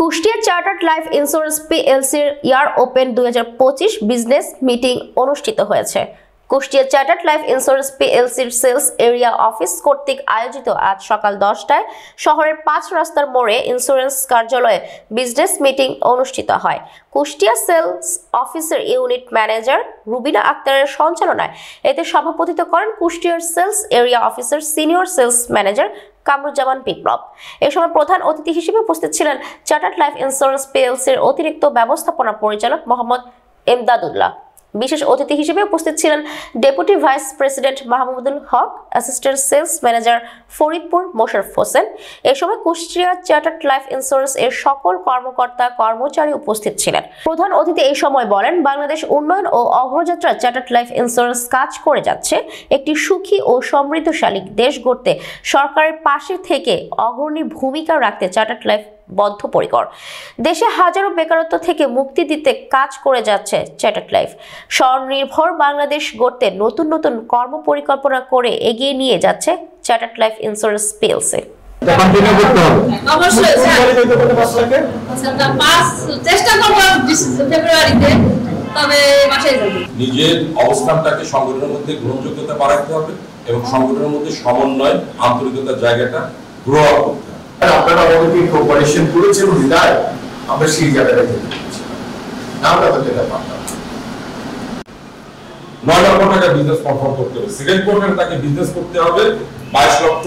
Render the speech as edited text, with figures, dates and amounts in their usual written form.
Kushtia chartered life insurance পিএলসির year open 2025 business meeting অনুষ্ঠিত হয়েছে। কুষ্টিয়া চার্টার্ড লাইফ ইন্স্যুরেন্স পিএলসির সেলস এরিয়া অফিস কর্তৃক আয়োজিত আজ সকাল 10টায় শহরের 5 রাস্তার মোড়ে ইন্স্যুরেন্স কার্যালয়ে বিজনেস মিটিং অনুষ্ঠিত হয়। কুষ্টিয়া সেলস অফিসের ইউনিট ম্যানেজার রুবিনা আক্তারের সঞ্চালনায় এতে সভাপতিত্ব করেন কুষ্টিয়ার সেলস এরিয়া অফিসের সিনিয়র সেলস ম্যানেজার কামরুজ্জামান বিপ্লব। এই সময় প্রধান অতিথি হিসেবে উপস্থিত ছিলেন চার্টার্ড লাইফ ইন্স্যুরেন্স পিএলসির অতিরিক্ত ব্যবস্থাপনা পরিচালক মোহাম্মদ এমদাদুল্লাহ। বিশেষ অতিথি হিসেবে উপস্থিত ছিলেন deputy vice president Mahmudul Haque, assistant sales manager Faridpur Mosharraf Hossain. এই সময় কুষ্টিয়া চার্টার্ড লাইফ ইন্স্যুরেন্স এর সকল কর্মকর্তা কর্মচারী উপস্থিত ছিলেন। প্রধান অতিথি এই সময় বলেন, বাংলাদেশ উন্নয়ন ও অগ্রযাত্রা চার্টার্ড লাইফ ইন্স্যুরেন্স কাজ করে যাচ্ছে। একটি সুখী ও সমৃদ্ধশালী দেশ গড়তে সরকারের পাশে থেকে অগ্রণী ভূমিকা রাখতে চার্টার্ড লাইফ বদ্ধপরিকর। দেশে হাজারো বেকারত্ব থেকে মুক্তি দিতে কাজ করে যাচ্ছে চার্টার্ড লাইফ। স্বনির্ভর বাংলাদেশ গড়তে নতুন নতুন কর্ম পরিকল্পনা করে এগিয়ে নিয়ে যাচ্ছে চার্টার্ড লাইফ ইন্স্যুরেন্স পিএলসি। নিজের অবস্থানটাকে সংগঠনের মধ্যে গ্রহণযোগ্যতা বাড়াতে হবে এবং সংগঠনের মধ্যে সমন্বয় আন্তরিকতার জায়গাটা গ্রো আপ করতে হবে। আপনারা আমাদেরকে কোঅপারেশন করেছেন বিদায় আমরা সেই জায়গাটা যেতে পারছি না, আমরা তো যেতে পারতাম। 9 লক্ষ টাকা বিজনেস পারফর্ম করতে হবে, সেকেন্ড কোয়ার্টারে তাকে বিজনেস করতে হবে 22 লক্ষ